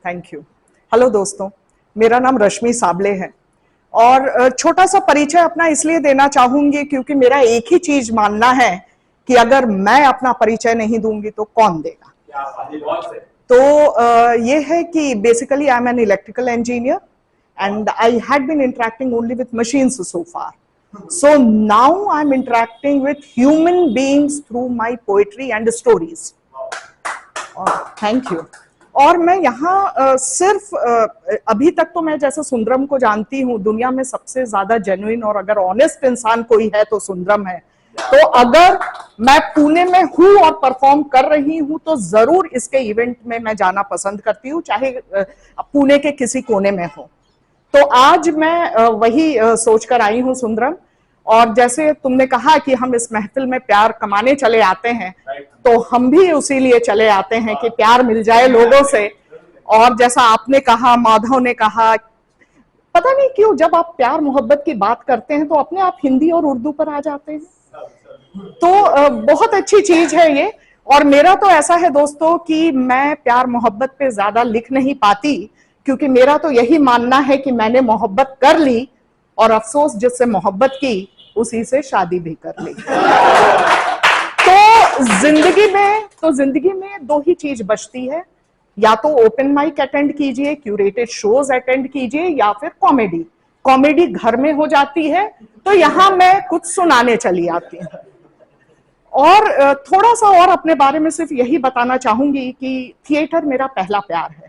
Thank you. Hello दोस्तों, मेरा नाम रश्मि साबले है और छोटा सा परिचय अपना इसलिए देना चाहूंगी क्योंकि मेरा एक ही चीज मानना है कि अगर मैं अपना परिचय नहीं दूंगी तो कौन देगा। तो ये है कि basically I am an electrical engineer and I had been interacting only with machines so far. So now I'm interacting with human beings through my poetry and stories. Thank you. और मैं यहाँ सिर्फ अभी तक तो मैं जैसे सुंदरम को जानती हूँ, दुनिया में सबसे ज्यादा जेन्युइन और अगर ऑनेस्ट इंसान कोई है तो सुंदरम है। तो अगर मैं पुणे में हूँ और परफॉर्म कर रही हूँ तो जरूर इसके इवेंट में मैं जाना पसंद करती हूँ, चाहे पुणे के किसी कोने में हो। तो आज मैं वही सोचकर आई हूँ सुंदरम, और जैसे तुमने कहा कि हम इस महफिल में प्यार कमाने चले आते हैं, तो हम भी उसी लिए चले आते हैं कि प्यार मिल जाए लोगों से। और जैसा आपने कहा, माधव ने कहा, पता नहीं क्यों जब आप प्यार मोहब्बत की बात करते हैं तो अपने आप हिंदी और उर्दू पर आ जाते हैं। तो बहुत अच्छी चीज है ये। और मेरा तो ऐसा है दोस्तों कि मैं प्यार मोहब्बत पे ज्यादा लिख नहीं पाती, क्योंकि मेरा तो यही मानना है कि मैंने मोहब्बत कर ली और अफसोस जिससे मोहब्बत की उसी से शादी भी कर ली। तो जिंदगी में दो ही चीज बचती है, या तो ओपन माइक अटेंड कीजिए, क्यूरेटेड शोज अटेंड कीजिए, या फिर कॉमेडी। कॉमेडी घर में हो जाती है तो यहां मैं कुछ सुनाने चली आती हूँ। और थोड़ा सा और अपने बारे में सिर्फ यही बताना चाहूंगी कि थिएटर मेरा पहला प्यार है।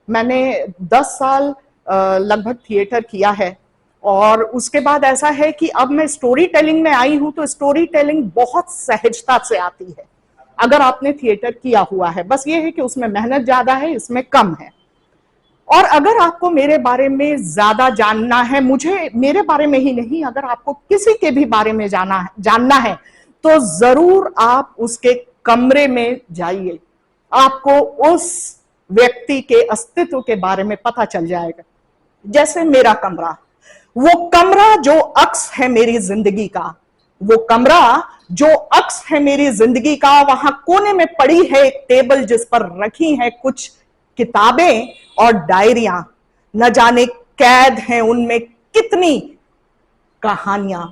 मैंने 10 साल लगभग थिएटर किया है, और उसके बाद ऐसा है कि अब मैं स्टोरी टेलिंग में आई हूं तो स्टोरी टेलिंग बहुत सहजता से आती है अगर आपने थिएटर किया हुआ है। बस ये है कि उसमें मेहनत ज्यादा है, इसमें कम है। और अगर आपको मेरे बारे में ज्यादा जानना है, मुझे मेरे बारे में ही नहीं, अगर आपको किसी के भी बारे में जानना है तो जरूर आप उसके कमरे में जाइए, आपको उस व्यक्ति के अस्तित्व के बारे में पता चल जाएगा। जैसे मेरा कमरा, वो कमरा जो अक्स है मेरी जिंदगी का, वो कमरा जो अक्स है मेरी जिंदगी का, वहां कोने में पड़ी है एक टेबल जिस पर रखी है कुछ किताबें और डायरियां, न जाने कैद हैं उनमें कितनी कहानियां।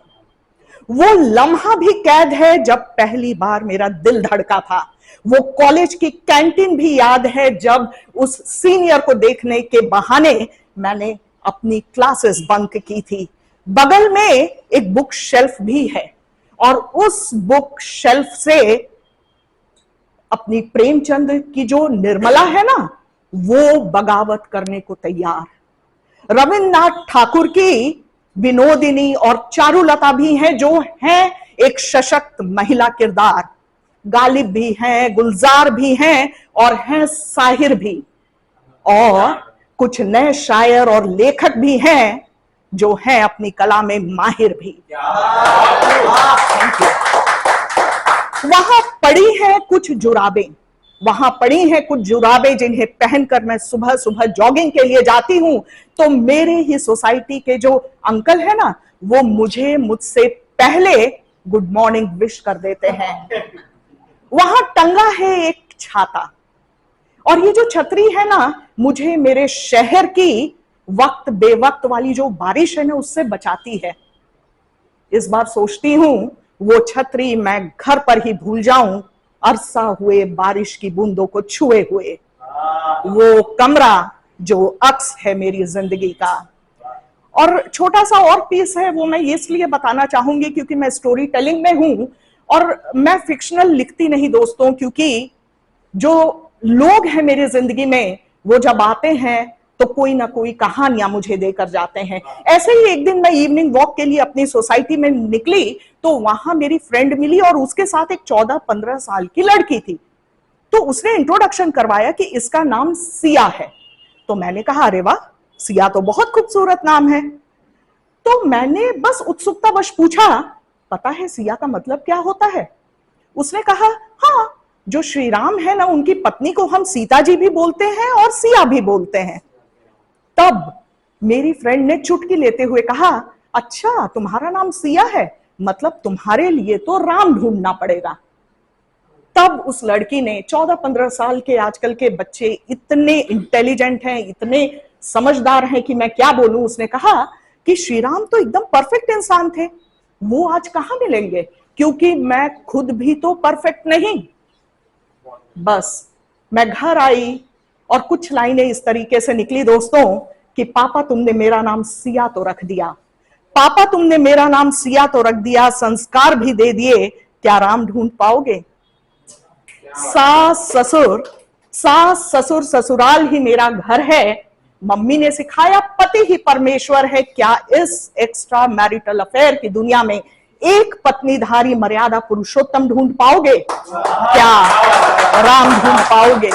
वो लम्हा भी कैद है जब पहली बार मेरा दिल धड़का था। वो कॉलेज की कैंटीन भी याद है जब उस सीनियर को देखने के बहाने मैंने अपनी क्लासेस बंक की थी। बगल में एक बुक शेल्फ भी है, और उस बुक शेल्फ से अपनी प्रेमचंद की जो निर्मला है ना, वो बगावत करने को तैयार। रविन्द्रनाथ ठाकुर की विनोदिनी और चारुलता भी हैं, जो हैं एक सशक्त महिला किरदार। गालिब भी हैं, गुलजार भी हैं, और हैं साहिर भी, और कुछ नए शायर और लेखक भी हैं जो हैं अपनी कला में माहिर भी। वहां पड़ी हैं कुछ जुराबें, वहां पड़ी हैं कुछ जुराबें जिन्हें पहनकर मैं सुबह सुबह जॉगिंग के लिए जाती हूं, तो मेरे ही सोसाइटी के जो अंकल है ना, वो मुझसे पहले गुड मॉर्निंग विश कर देते हैं। वहां टंगा है एक छाता, और ये जो छतरी है ना, मुझे मेरे शहर की वक्त बेवक्त वाली जो बारिश है ना, उससे बचाती है। इस बार सोचती हूं वो छतरी मैं घर पर ही भूल जाऊं, अरसा हुए बारिश की बूंदों को छुए हुए। वो कमरा जो अक्स है मेरी जिंदगी का। और छोटा सा और पीस है, वो मैं इसलिए बताना चाहूंगी क्योंकि मैं स्टोरी टेलिंग में हूं, और मैं फिक्शनल लिखती नहीं दोस्तों, क्योंकि जो लोग हैं मेरी जिंदगी में वो जब आते हैं तो कोई ना कोई कहानियां मुझे देकर जाते हैं। ऐसे ही एक दिन मैं इवनिंग वॉक के लिए अपनी सोसाइटी में निकली तो वहां मेरी फ्रेंड मिली, और उसके साथ एक 14-15 साल की लड़की थी। तो उसने इंट्रोडक्शन करवाया कि इसका नाम सिया है। तो मैंने कहा, अरे वाह, सिया तो बहुत खूबसूरत नाम है। तो मैंने बस उत्सुकतावश पूछा, पता है सिया का मतलब क्या होता है? उसने कहा, हाँ, जो श्री राम है ना, उनकी पत्नी को हम सीता जी भी बोलते हैं और सिया भी बोलते हैं। तब मेरी फ्रेंड ने चुटकी लेते हुए कहा, अच्छा तुम्हारा नाम सिया है, मतलब तुम्हारे लिए तो राम ढूंढना पड़ेगा। तब उस लड़की ने 14-15 साल के, आजकल के बच्चे इतने इंटेलिजेंट हैं, इतने समझदार हैं कि मैं क्या बोलूं, उसने कहा कि श्री राम तो एकदम परफेक्ट इंसान थे, वो आज कहां मिलेंगे, क्योंकि मैं खुद भी तो परफेक्ट नहीं। बस मैं घर आई और कुछ लाइनें इस तरीके से निकली दोस्तों कि पापा तुमने मेरा नाम सिया तो रख दिया, पापा तुमने मेरा नाम सिया तो रख दिया, संस्कार भी दे दिए, क्या राम ढूंढ पाओगे। सास ससुर ससुराल ही मेरा घर है, मम्मी ने सिखाया पति ही परमेश्वर है, क्या इस एक्स्ट्रा मैरिटल अफेयर की दुनिया में एक पत्नीधारी मर्यादा पुरुषोत्तम ढूंढ पाओगे, क्या राम ढूंढ पाओगे।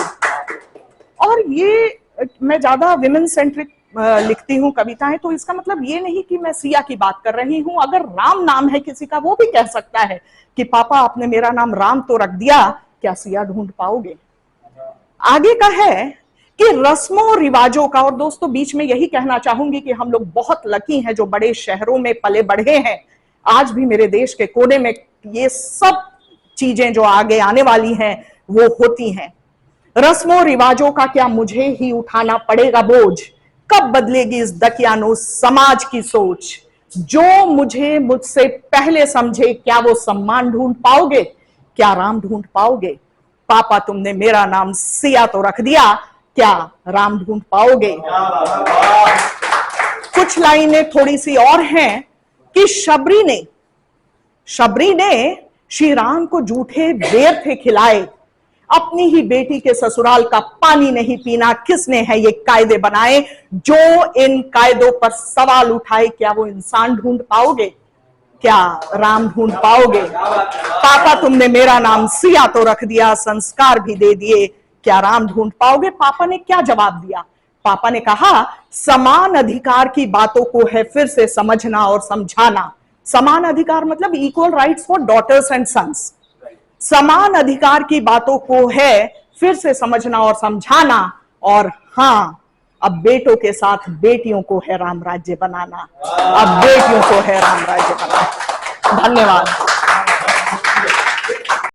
और ये मैं ज्यादा विमेन सेंट्रिक लिखती हूँ कविताएं, तो इसका मतलब ये नहीं कि मैं सिया की बात कर रही हूं, अगर राम नाम है किसी का वो भी कह सकता है कि पापा आपने मेरा नाम राम तो रख दिया, क्या सिया ढूंढ पाओगे। आगे का है कि रस्मों रिवाजों का, और दोस्तों बीच में यही कहना चाहूंगी कि हम लोग बहुत लकी हैं जो बड़े शहरों में पले बढ़े हैं, आज भी मेरे देश के कोने में ये सब चीजें जो आगे आने वाली हैं वो होती हैं। रस्मों रिवाजों का क्या मुझे ही उठाना पड़ेगा बोझ, कब बदलेगी इस दकियानूस समाज की सोच, जो मुझे मुझसे पहले समझे क्या वो सम्मान ढूंढ पाओगे, क्या राम ढूंढ पाओगे। पापा तुमने मेरा नाम सिया तो रख दिया, क्या राम ढूंढ पाओगे। कुछ लाइनें थोड़ी सी और हैं कि शबरी ने श्री राम को जूठे बेर थे खिलाए, अपनी ही बेटी के ससुराल का पानी नहीं पीना, किसने है ये कायदे बनाए, जो इन कायदों पर सवाल उठाए, क्या वो इंसान ढूंढ पाओगे, क्या राम ढूंढ पाओगे। पापा तुमने मेरा नाम सिया तो रख दिया, संस्कार भी दे दिए, क्या राम ढूंढ पाओगे। पापा ने क्या जवाब दिया, पापा ने कहा समान अधिकार की बातों को है फिर से समझना और समझाना। समान अधिकार मतलब equal rights for daughters and sons, समान अधिकार की बातों को है फिर से समझना और समझाना, और हाँ अब बेटों के साथ बेटियों को है राम राज्य बनाना, अब बेटियों को है राम राज्य बनाना। धन्यवाद।